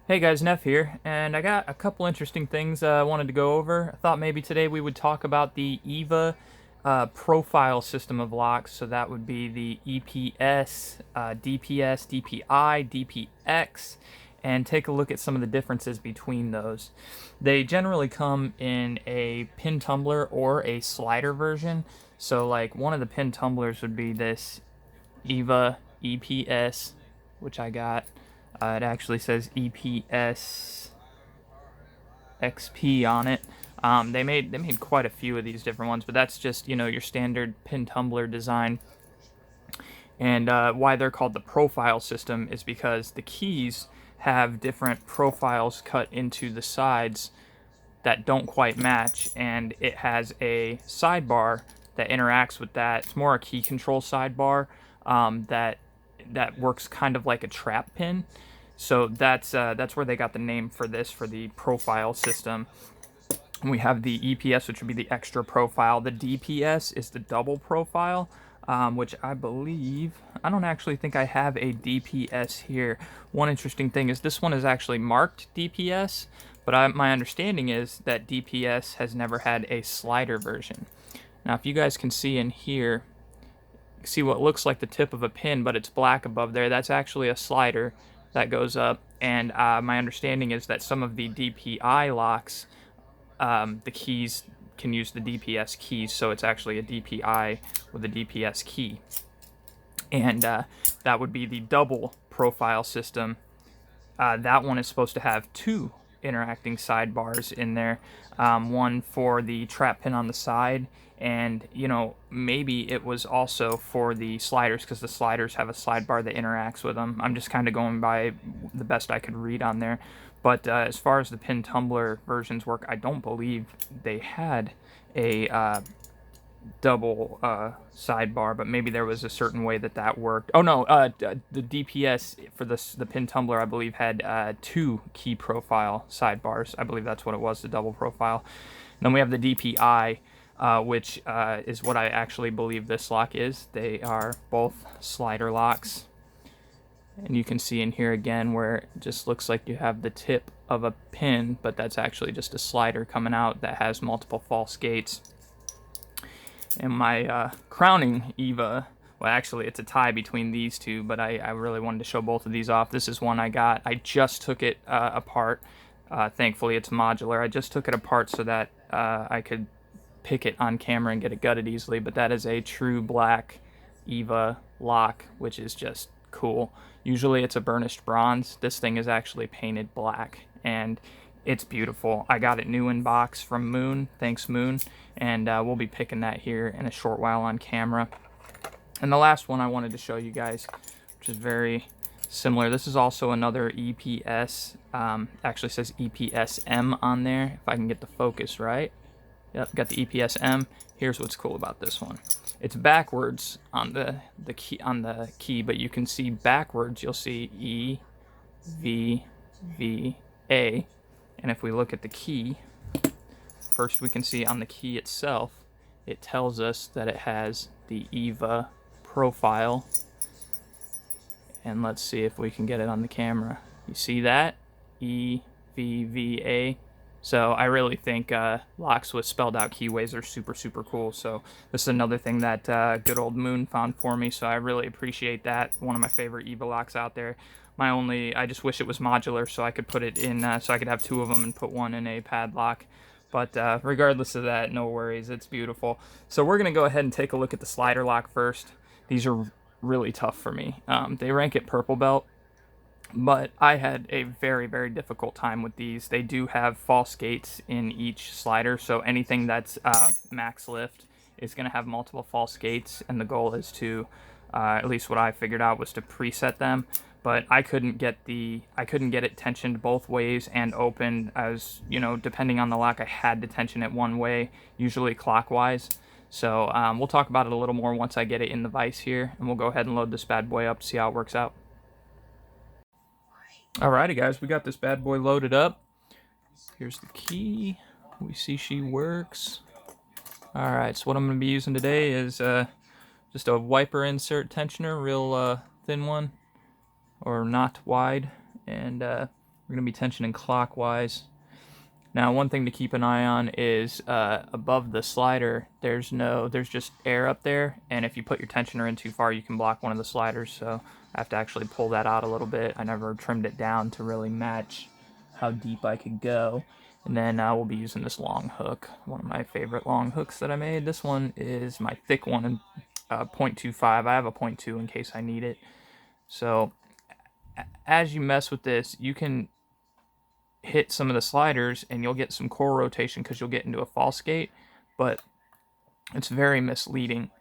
Hey guys, Neph here, and I got a couple interesting things I wanted to go over. I thought maybe today we would talk about the EVA profile system of locks, so that would be the EPS, DPS, DPI, DPX, and take a look at some of the differences between those. They generally come in a pin tumbler or a slider version, so like one of the pin tumblers would be this EVA EPS, which I got. It actually says EPS XP on it. They made quite a few of these different ones, but that's just your standard pin tumbler design. And why they're called the profile system is because the keys have different profiles cut into the sides that don't quite match, and it has a sidebar that interacts with that. It's more a key control sidebar that works kind of like a trap pin. So that's where they got the name for this, for the profile system. We have the EPS, which would be the extra profile. The DPS is the double profile, which I don't actually think I have a DPS here. One interesting thing is this one is actually marked DPS, but my understanding is that DPS has never had a slider version. Now, if you guys can see in here, see what looks like the tip of a pin, but it's black above there. That's actually a slider that goes up, and my understanding is that some of the DPI locks, the keys can use the DPS keys, so it's actually a DPI with a DPS key. And that would be the double profile system. That one is supposed to have two interacting sidebars in there, one for the trap pin on the side, and maybe it was also for the sliders, because the sliders have a sidebar that interacts with them. I'm just kind of going by the best I could read on there. But as far as the pin tumbler versions work, I don't believe they had a double sidebar, but maybe there was a certain way that worked. Oh no, the DPS for the pin tumbler, I believe, had two key profile sidebars. I believe that's what it was, the double profile. And then we have the DPI, which is what I actually believe this lock is. They are both slider locks. And you can see in here again where it just looks like you have the tip of a pin, but that's actually just a slider coming out that has multiple false gates. And my crowning EVA, well, actually it's a tie between these two, but I really wanted to show both of these off. This is one I got. I just took it apart. Thankfully it's modular. I just took it apart so that I could pick it on camera and get it gutted easily, but that is a true black EVA lock, which is just cool. Usually it's a burnished bronze. This thing is actually painted black, and it's beautiful. I got it new in box from Moon. Thanks, Moon. And we'll be picking that here in a short while on camera. And the last one I wanted to show you guys, which is very similar. This is also another EPS. Actually says EPSM on there, if I can get the focus right. Yep, got the EPSM. Here's what's cool about this one. It's backwards on the key, but you can see backwards. You'll see EVVA. And if we look at the key, first we can see on the key itself, it tells us that it has the EVA profile. And let's see if we can get it on the camera. You see that? EVVA. So I really think locks with spelled out keyways are super, super cool. So this is another thing that good old Moon found for me. So I really appreciate that. One of my favorite EVA locks out there. I just wish it was modular so I could put it in, so I could have two of them and put one in a padlock. But regardless of that, no worries. It's beautiful. So we're going to go ahead and take a look at the slider lock first. These are really tough for me. They rank at purple belt, but I had a very, very difficult time with these. They do have false gates in each slider, so anything that's max lift is going to have multiple false gates, and the goal is to, at least what I figured out, was to preset them. But I couldn't get it tensioned both ways and opened. As depending on the lock, I had to tension it one way, usually clockwise. So we'll talk about it a little more once I get it in the vise here, and we'll go ahead and load this bad boy up to see how it works out. Alrighty guys, we got this bad boy loaded up. Here's the key. We see she works. Alright, so what I'm going to be using today is just a wiper insert tensioner, real thin one, or not wide, and We're going to be tensioning clockwise. Now, one thing to keep an eye on is above the slider, there's just air up there, and if you put your tensioner in too far, you can block one of the sliders, so I have to actually pull that out a little bit. I never trimmed it down to really match how deep I could go. And then we'll be using this long hook, one of my favorite long hooks that I made. This one is my thick one, in 0.25. I have a 0.2 in case I need it. So as you mess with this, you can hit some of the sliders and you'll get some core rotation because you'll get into a false gate, but it's very misleading.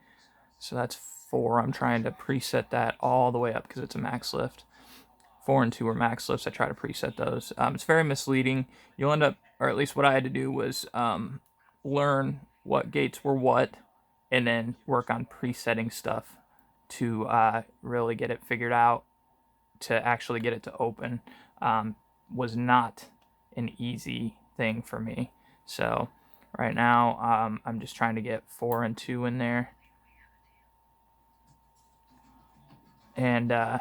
So that's 4. I'm trying to preset that all the way up because it's a max lift. 4 and 2 are max lifts. I try to preset those. It's very misleading. You'll end up, or at least what I had to do was learn what gates were what, and then work on presetting stuff to really get it figured out, to actually get it to open. Was not an easy thing for me. So right now I'm just trying to get 4 and 2 in there. And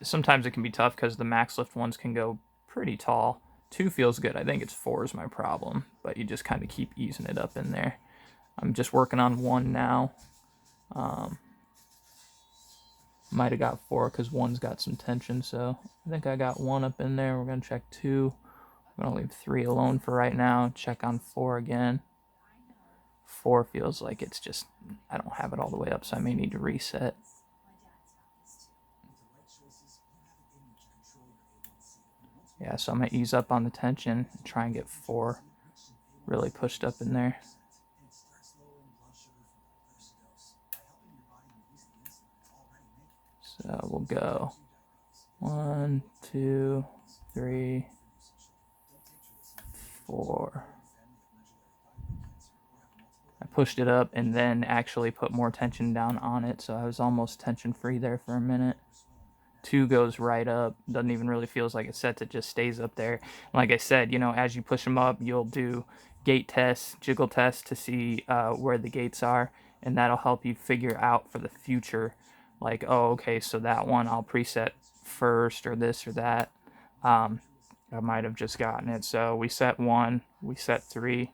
sometimes it can be tough because the max lift ones can go pretty tall. 2 feels good. I think it's 4 is my problem, but you just kind of keep easing it up in there. I'm just working on 1 now. Might have got 4 because 1's got some tension, so I think I got 1 up in there. We're going to check 2. I'm going to leave 3 alone for right now. Check on 4 again. 4 feels like it's just, I don't have it all the way up, so I may need to reset. Yeah, so I'm going to ease up on the tension and try and get 4 really pushed up in there. So we'll go 1, 2, 3, 4. I pushed it up and then actually put more tension down on it, so I was almost tension free there for a minute. 2 goes right up, doesn't even really feels like it sets, it just stays up there. Like I said, you know, as you push them up, you'll do gate tests, jiggle tests to see where the gates are, and that'll help you figure out for the future, like, oh, okay, so that one I'll preset first, or this or that. I might have just gotten it. So we set 1, we set 3,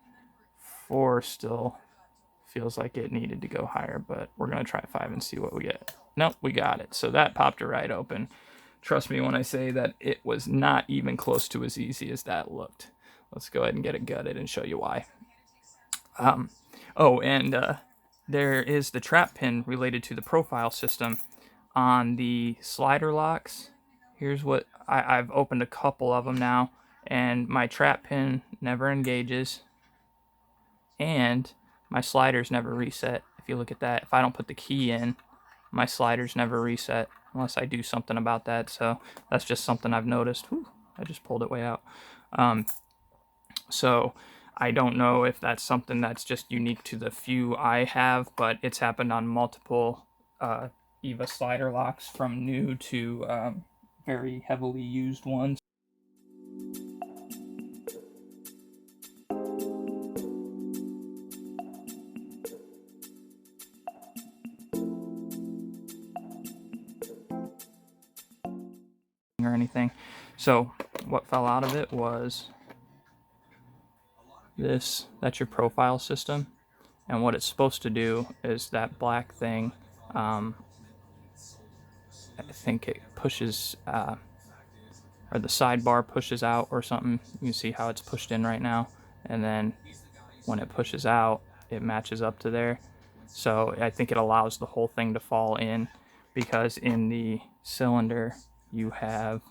4 still feels like it needed to go higher, but we're going to try 5 and see what we get. Nope, we got it. So that popped it right open. Trust me when I say that it was not even close to as easy as that looked. Let's go ahead and get it gutted and show you why. There is the trap pin related to the profile system on the slider locks. Here's what I've opened a couple of them now, and my trap pin never engages, and my sliders never reset. If you look at that, if I don't put the key in, my sliders never reset unless I do something about that. So that's just something I've noticed. Whew, I just pulled it way out. So I don't know if that's something that's just unique to the few I have, but it's happened on multiple EVVA slider locks, from new to very heavily used ones. Or anything. So what fell out of it was this. That's your profile system, and what it's supposed to do is that black thing, I think it pushes or the sidebar pushes out or something. You can see how it's pushed in right now, and then when it pushes out it matches up to there. So I think it allows the whole thing to fall in, because in the cylinder you have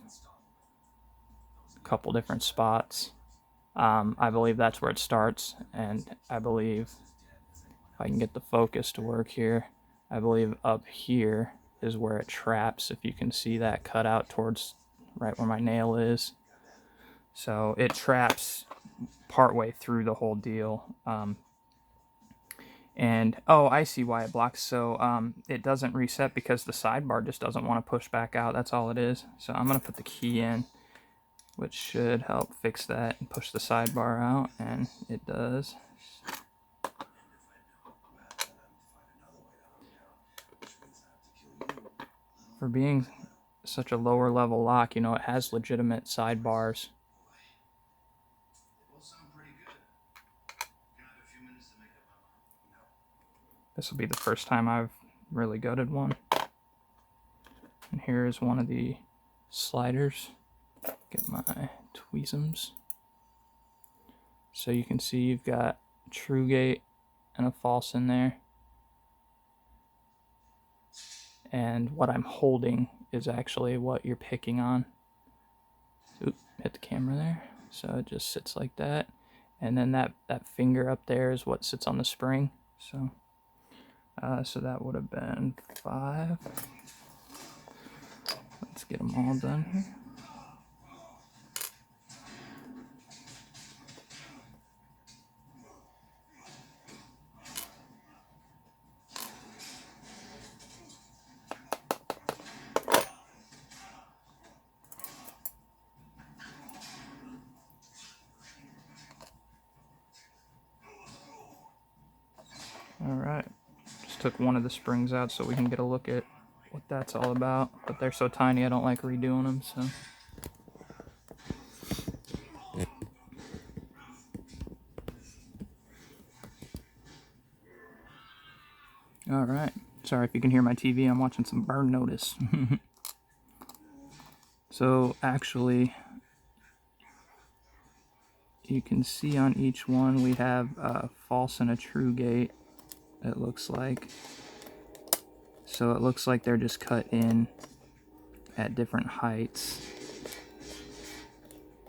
a couple different spots. I believe that's where it starts, and I believe, if I can get the focus to work here, I believe up here is where it traps, if you can see that cut out towards right where my nail is. So it traps partway through the whole deal. And oh, I see why it blocks. So it doesn't reset because the sidebar just doesn't want to push back out. That's all it is. So I'm going to put the key in, which should help fix that and push the sidebar out, and it does. For being such a lower level lock, you know, it has legitimate sidebars This will be the first time I've really gutted one. And here is one of the sliders. Get my tweezums. So you can see you've got a true gate and a false in there. And what I'm holding is actually what you're picking on. Oop, hit the camera there. So it just sits like that. And then that finger up there is what sits on the spring. So that would have been 5. Let's get them all done here. Alright, just took one of the springs out so we can get a look at what that's all about, but they're so tiny I don't like redoing them, so. Alright, sorry if you can hear my TV, I'm watching some Burn Notice. So actually, you can see on each one we have a false and a true gate, it looks like. So it looks like they're just cut in at different heights.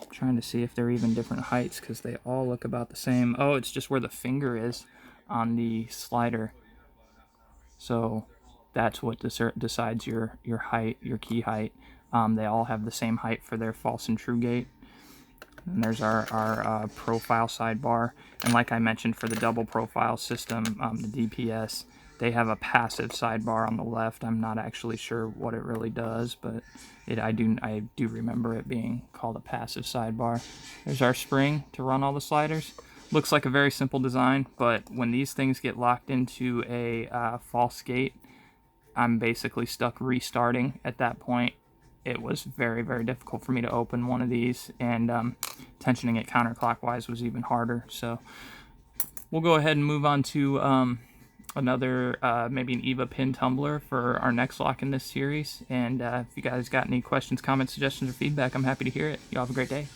I'm trying to see if they're even different heights because they all look about the same. Oh, it's just where the finger is on the slider. So that's what decides your height, your key height. They all have the same height for their false and true gate. And there's our profile sidebar. And like I mentioned, for the double profile system, the DPS, they have a passive sidebar on the left. I'm not actually sure what it really does, but I do remember it being called a passive sidebar. There's our spring to run all the sliders. Looks like a very simple design, but when these things get locked into a false gate, I'm basically stuck restarting at that point. It was very, very difficult for me to open one of these, and tensioning it counterclockwise was even harder. So we'll go ahead and move on to another, maybe an EVVA pin tumbler for our next lock in this series. And if you guys got any questions, comments, suggestions, or feedback, I'm happy to hear it. Y'all have a great day.